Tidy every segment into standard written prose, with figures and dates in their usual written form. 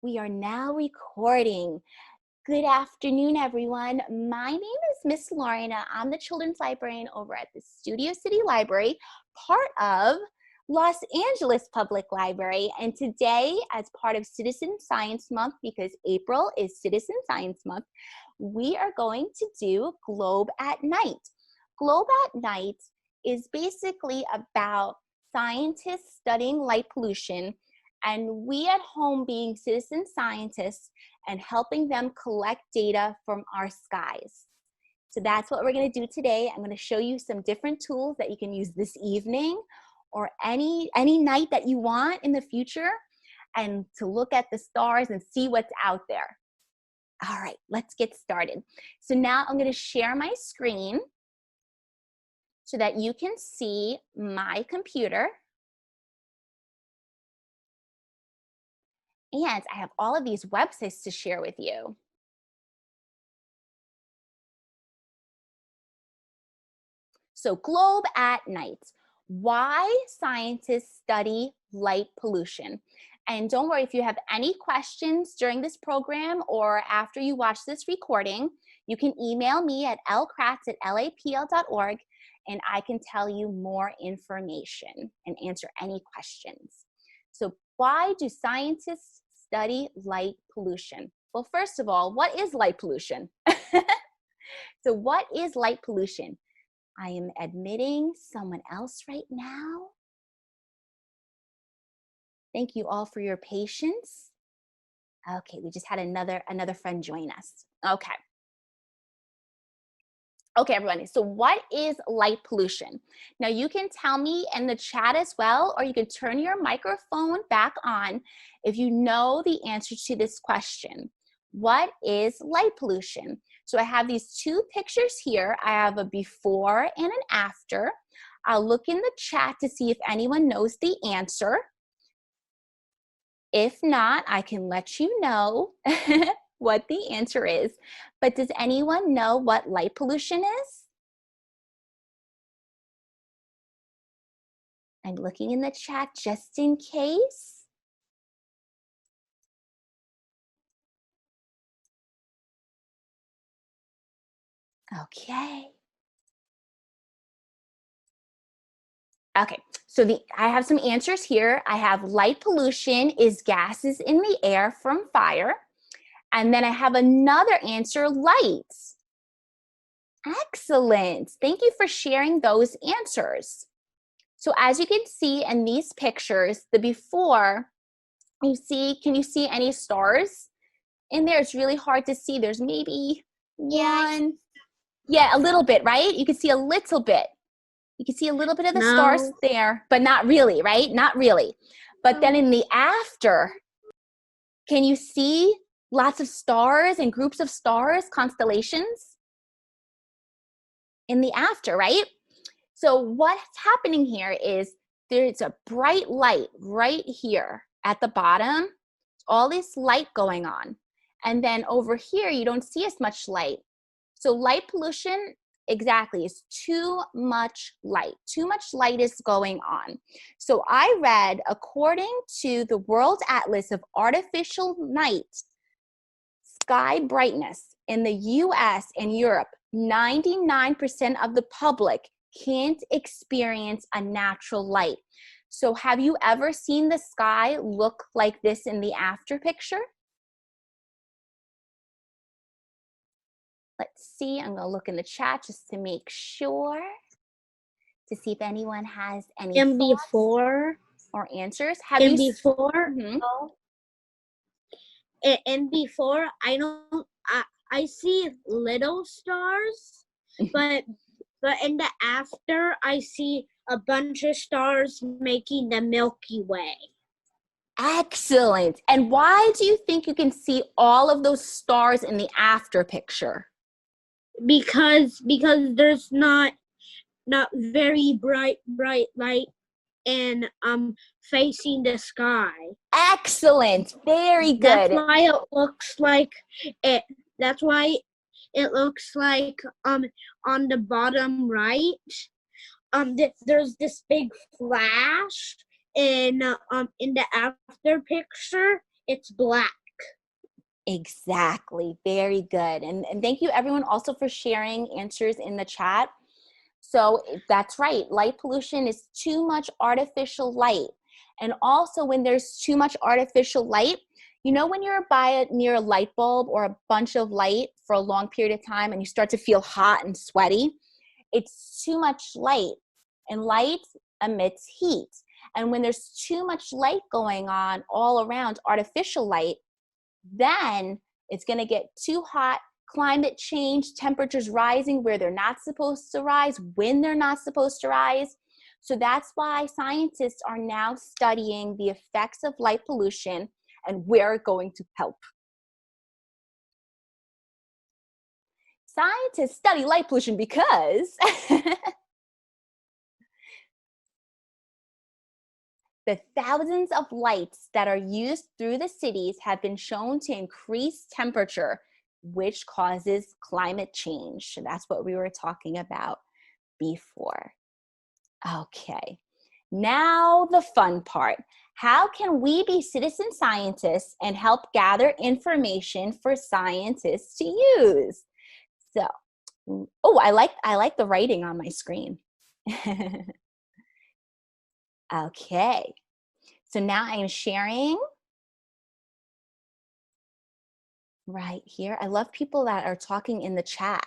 We are now recording. Good afternoon, everyone. My name is Miss Lorena. I'm the children's librarian over at the Studio City Library, part of Los Angeles Public Library. And today, as part of Citizen Science Month, because April is Citizen Science Month, we are going to do Globe at Night. Globe at Night is basically about scientists studying light pollution and we at home being citizen scientists and helping them collect data from our skies. So that's what we're going to do today. I'm going to show you some different tools that you can use this evening or any night that you want in the future, and to look at the stars and see what's out there. All right, let's get started. So now I'm going to share my screen so that you can see my computer. And I have all of these websites to share with you. So Globe at Night, why scientists study light pollution. And don't worry, if you have any questions during this program or after you watch this recording, you can email me at lkratz@lapl.org and I can tell you more information and answer any questions. So why do scientists study light pollution? Well, first of all, what is light pollution? So what is light pollution? I am admitting someone else right now. Thank you all for your patience. Okay, we just had another friend join us. Okay. Okay, everyone, so what is light pollution? Now you can tell me in the chat as well, or you can turn your microphone back on if you know the answer to this question. What is light pollution? So I have these two pictures here. I have a before and an after. I'll look in the chat to see if anyone knows the answer. If not, I can let you know what the answer is. But does anyone know what light pollution is? I'm looking in the chat just in case. Okay. Okay, so I have some answers here. I have light pollution is gases in the air from fire. And then I have another answer, light. Excellent. Thank you for sharing those answers. So as you can see in these pictures, the before, can you see any stars in there? It's really hard to see. There's maybe one. Yeah, a little bit, right? You can see a little bit. You can see a little bit of the stars there, but not really, right? Not really. But then in the after, can you see lots of stars and groups of stars, constellations? In the after, right? So what's happening here is there's a bright light right here at the bottom, all this light going on. And then over here, you don't see as much light. So light pollution, exactly, is too much light. Too much light is going on. So I read, according to the World Atlas of Artificial Night, sky brightness in the US and Europe, 99% of the public can't experience a natural light. So have you ever seen the sky look like this in the after picture? Let's see, I'm gonna look in the chat just to make sure, to see if anyone has any thoughts or answers. Have you before? And before, I see little stars, but in the after, I see a bunch of stars making the Milky Way. Excellent. And why do you think you can see all of those stars in the after picture? Because there's not very bright light and facing the sky. Excellent. Very good. That's why it looks like it. That's why it looks like on the bottom right, there's this big flash, and in the after picture, it's black. Exactly. Very good. And thank you everyone also for sharing answers in the chat. So that's right. Light pollution is too much artificial light. And also when there's too much artificial light, you know, when you're near a light bulb or a bunch of light for a long period of time and you start to feel hot and sweaty, it's too much light, and light emits heat. And when there's too much light going on all around, artificial light, then it's going to get too hot, climate change, temperatures rising where they're not supposed to rise, when they're not supposed to rise. So that's why scientists are now studying the effects of light pollution, and we're going to help. Scientists study light pollution because the thousands of lights that are used through the cities have been shown to increase temperature, which causes climate change. That's what we were talking about before. Okay, now the fun part. How can we be citizen scientists and help gather information for scientists to use? So, oh, I like the writing on my screen. Okay, so now I'm sharing right here. I love people that are talking in the chat.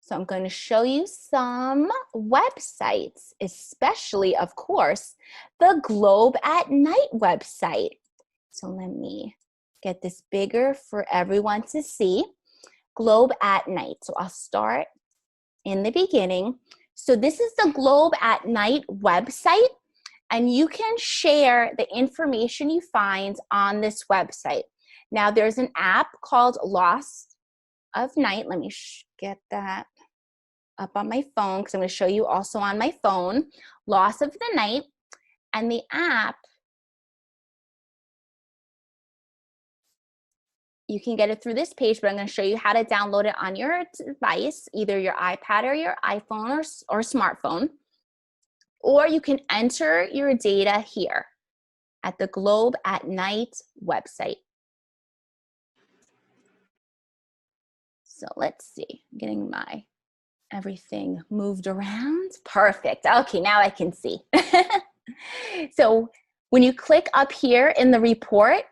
So I'm going to show you some websites, especially, of course, the Globe at Night website. So let me get this bigger for everyone to see. Globe at Night. So I'll start in the beginning. So this is the Globe at Night website, and you can share the information you find on this website. Now there's an app called Lost of Night. Let me get that up on my phone because I'm going to show you also on my phone. Lost of the Night. And the app, you can get it through this page, but I'm going to show you how to download it on your device, either your iPad or your iPhone or smartphone. Or you can enter your data here at the Globe at Night website. So let's see, I'm getting my everything moved around. Perfect. Okay, now I can see. So when you click up here in the report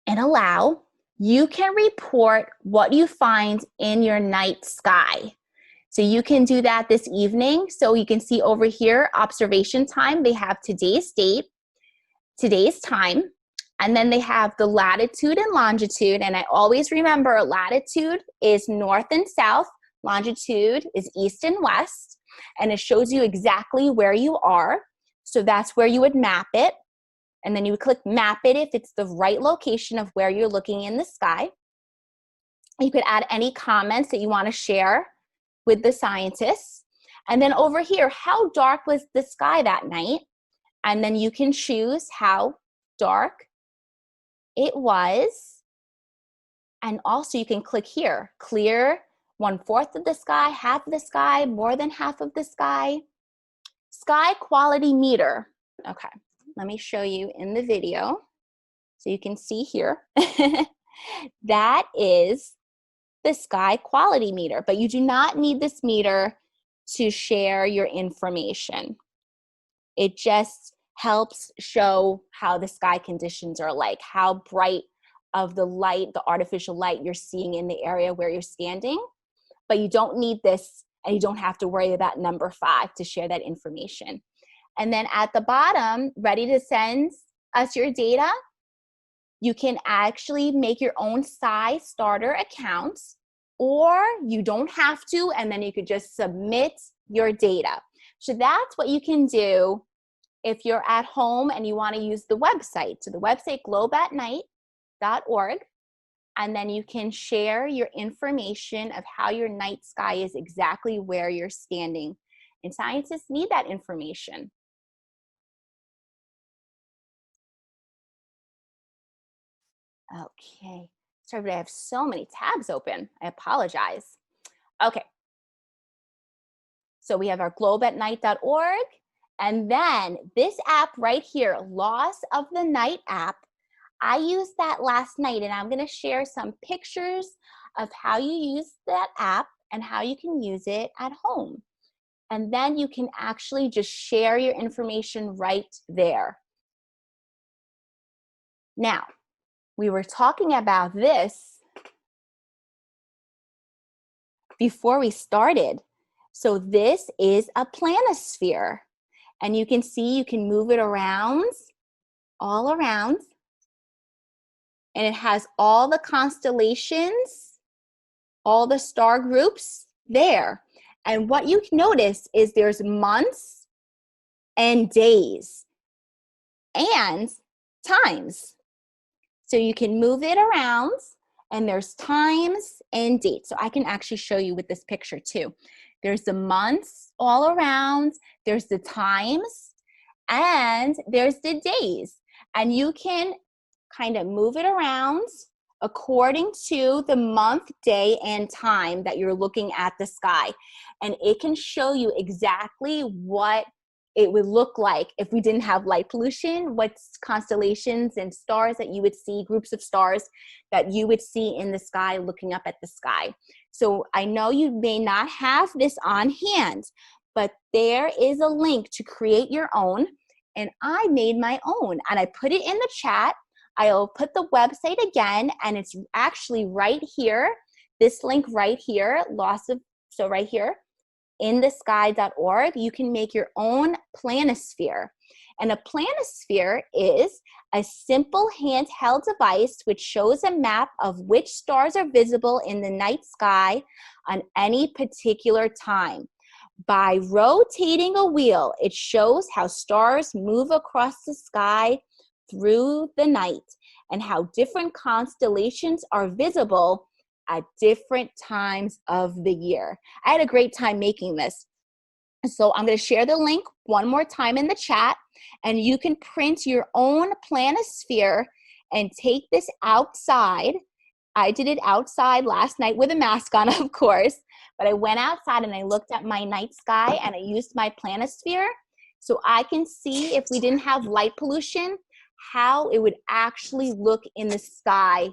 and allow, you can report what you find in your night sky. So you can do that this evening. So you can see over here, observation time, they have today's date, today's time, and then they have the latitude and longitude. And I always remember latitude is north and south, longitude is east and west, and it shows you exactly where you are. So that's where you would map it. And then you would click map it if it's the right location of where you're looking in the sky. You could add any comments that you want to share with the scientists. And then over here, how dark was the sky that night? And then you can choose how dark it was. And also you can click here, clear, 1/4 of the sky, half of the sky, more than half of the sky. Sky quality meter. Okay, let me show you in the video. So you can see here, that is the sky quality meter, but you do not need this meter to share your information. It just helps show how the sky conditions are like, how bright of the light, the artificial light you're seeing in the area where you're standing. But you don't need this, and you don't have to worry about number 5 to share that information. And then at the bottom, ready to send us your data, you can actually make your own SciStarter account, or you don't have to, and then you could just submit your data. So that's what you can do if you're at home and you want to use the website. So the website, globeatnight.org, and then you can share your information of how your night sky is, exactly where you're standing. And scientists need that information. Okay, sorry, but I have so many tabs open. I apologize. Okay, so we have our globeatnight.org, and then this app right here, Loss of the Night app. I used that last night, and I'm gonna share some pictures of how you use that app and how you can use it at home. And then you can actually just share your information right there. Now, we were talking about this before we started. So this is a planosphere. And you can see you can move it around, all around. And it has all the constellations, all the star groups there. And what you notice is there's months and days and times. So you can move it around, and there's times and dates. So I can actually show you with this picture too. There's the months all around, there's the times, and there's the days. And you can kind of move it around according to the month, day, and time that you're looking at the sky. And it can show you exactly what it would look like if we didn't have light pollution, what constellations and stars that you would see, groups of stars that you would see in the sky looking up at the sky. So I know you may not have this on hand, but there is a link to create your own. And I made my own, and I put it in the chat. I'll put the website again, and it's actually right here, this link right here, so right here, inthesky.org, you can make your own planosphere. And a planosphere is a simple handheld device which shows a map of which stars are visible in the night sky on any particular time. By rotating a wheel, it shows how stars move across the sky through the night and how different constellations are visible at different times of the year. I had a great time making this. So I'm going to share the link one more time in the chat, and you can print your own planosphere and take this outside. I did it outside last night with a mask on, of course, but I went outside and I looked at my night sky and I used my planosphere so I can see, if we didn't have light pollution, how it would actually look in the sky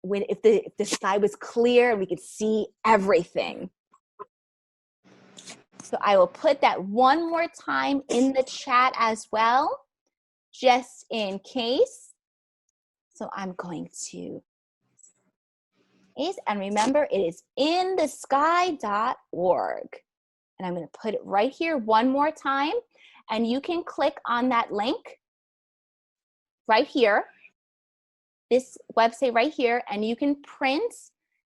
if the sky was clear and we could see everything. So I will put that one more time in the chat as well, just in case. So I'm going to, and remember, it is inthesky.org. And I'm going to put it right here one more time. And you can click on that link right here, this website right here, and you can print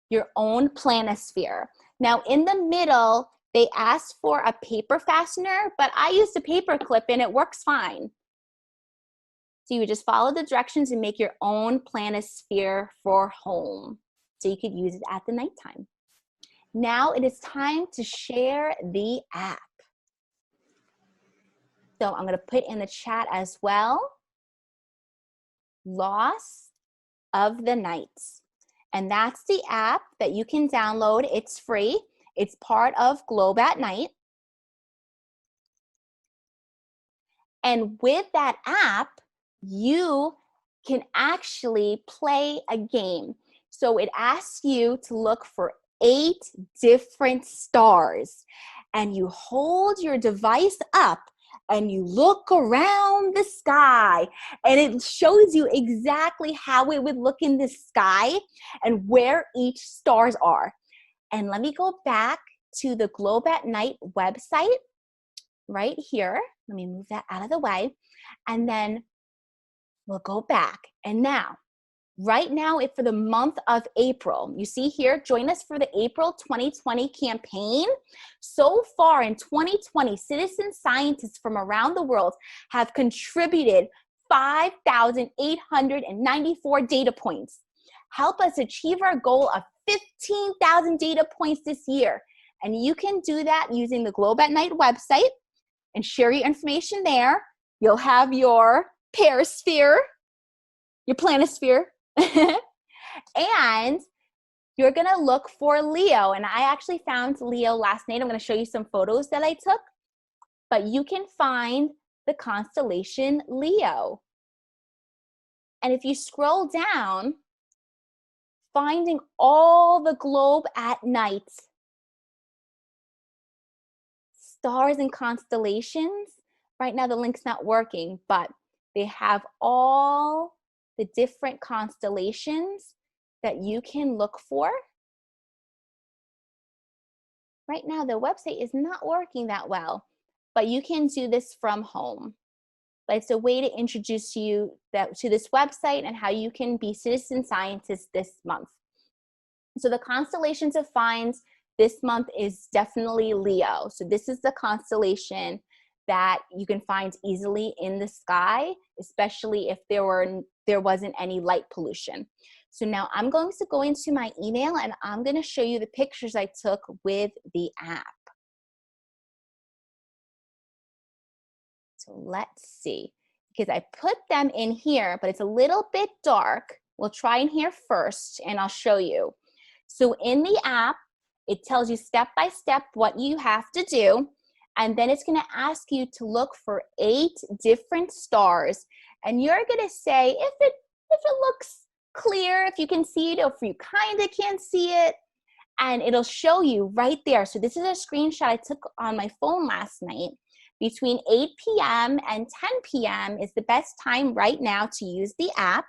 your own planosphere. Now, in the middle, they asked for a paper fastener, but I used a paper clip and it works fine. So you would just follow the directions and make your own planosphere for home. So you could use it at the nighttime. Now it is time to share the app. So I'm going to put in the chat as well, Loss of the Nights. And that's the app that you can download. It's free. It's part of Globe at Night. And with that app, you can actually play a game. So it asks you to look for 8 different stars. And you hold your device up and you look around the sky, and it shows you exactly how it would look in the sky and where each stars are. And let me go back to the Globe at Night website right here. Let me move that out of the way. And then we'll go back. And now, right now, for the month of April, you see here, join us for the April 2020 campaign. So far in 2020, citizen scientists from around the world have contributed 5,894 data points. Help us achieve our goal of 15,000 data points this year. And you can do that using the Globe at Night website and share your information there. You'll have your parasphere, your planosphere, and you're gonna look for Leo. And I actually found Leo last night. I'm gonna show you some photos that I took, but you can find the constellation Leo. And if you scroll down, finding all the globe at night, stars and constellations. Right now the link's not working, but they have all the different constellations that you can look for. Right now the website is not working that well, but you can do this from home. But it's a way to introduce you to this website and how you can be citizen scientists this month. So the constellation to find this month is definitely Leo. So this is the constellation that you can find easily in the sky, especially if there wasn't any light pollution. So now I'm going to go into my email and I'm going to show you the pictures I took with the app. So let's see, because I put them in here, but it's a little bit dark. We'll try in here first and I'll show you. So in the app, it tells you step by step what you have to do. And then it's gonna ask you to look for 8 different stars. And you're gonna say if it looks clear, if you can see it, or if you kinda can't see it. And it'll show you right there. So this is a screenshot I took on my phone last night. Between 8 p.m. and 10 p.m. is the best time right now to use the app.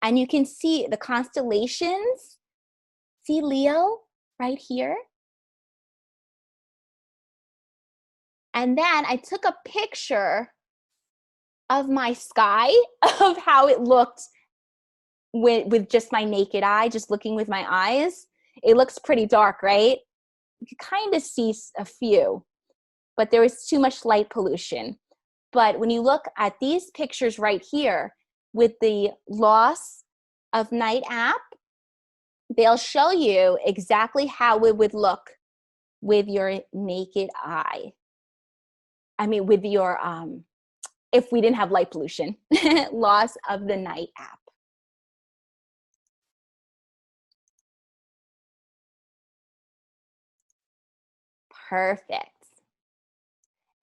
And you can see the constellations. See Leo right here? And then I took a picture of my sky, of how it looked with just my naked eye, just looking with my eyes. It looks pretty dark, right? You can kind of see a few, but there was too much light pollution. But when you look at these pictures right here with the loss of night app, they'll show you exactly how it would look with your naked eye. I mean, with your, if we didn't have light pollution, loss of the night app. Perfect.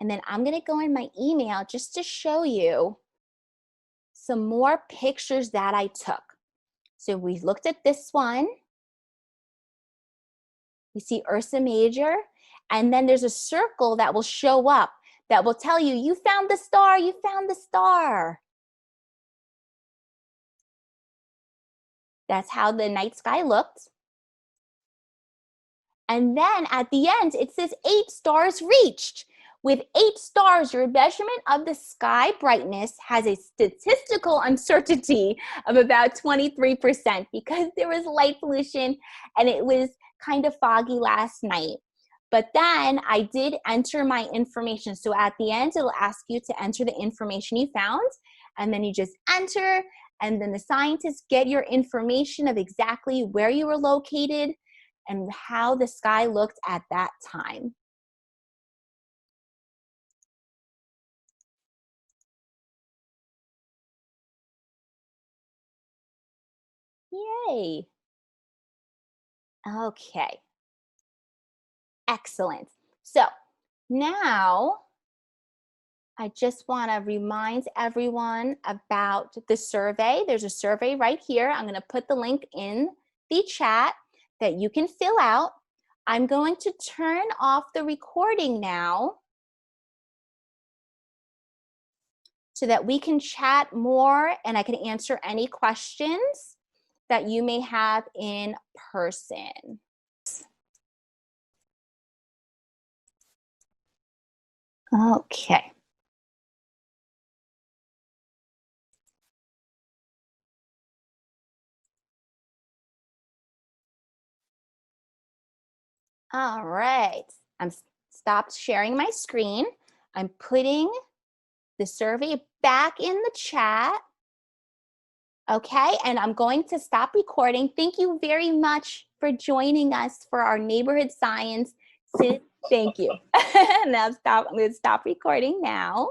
And then I'm gonna go in my email just to show you some more pictures that I took. So we looked at this one. You see Ursa Major, and then there's a circle that will show up that will tell you, you found the star, you found the star. That's how the night sky looked. And then at the end, it says 8 stars reached. With 8 stars, your measurement of the sky brightness has a statistical uncertainty of about 23% because there was light pollution and it was kind of foggy last night. But then I did enter my information. So at the end, it'll ask you to enter the information you found, and then you just enter, and then the scientists get your information of exactly where you were located and how the sky looked at that time. Yay. Okay. Excellent. So now I just want to remind everyone about the survey. There's a survey right here. I'm going to put the link in the chat that you can fill out. I'm going to turn off the recording now so that we can chat more and I can answer any questions that you may have in person. Okay. All right. I'm stopped sharing my screen. I'm putting the survey back in the chat. Okay, and I'm going to stop recording. Thank you very much for joining us for our neighborhood science. Thank you. Now I'm going to stop recording now.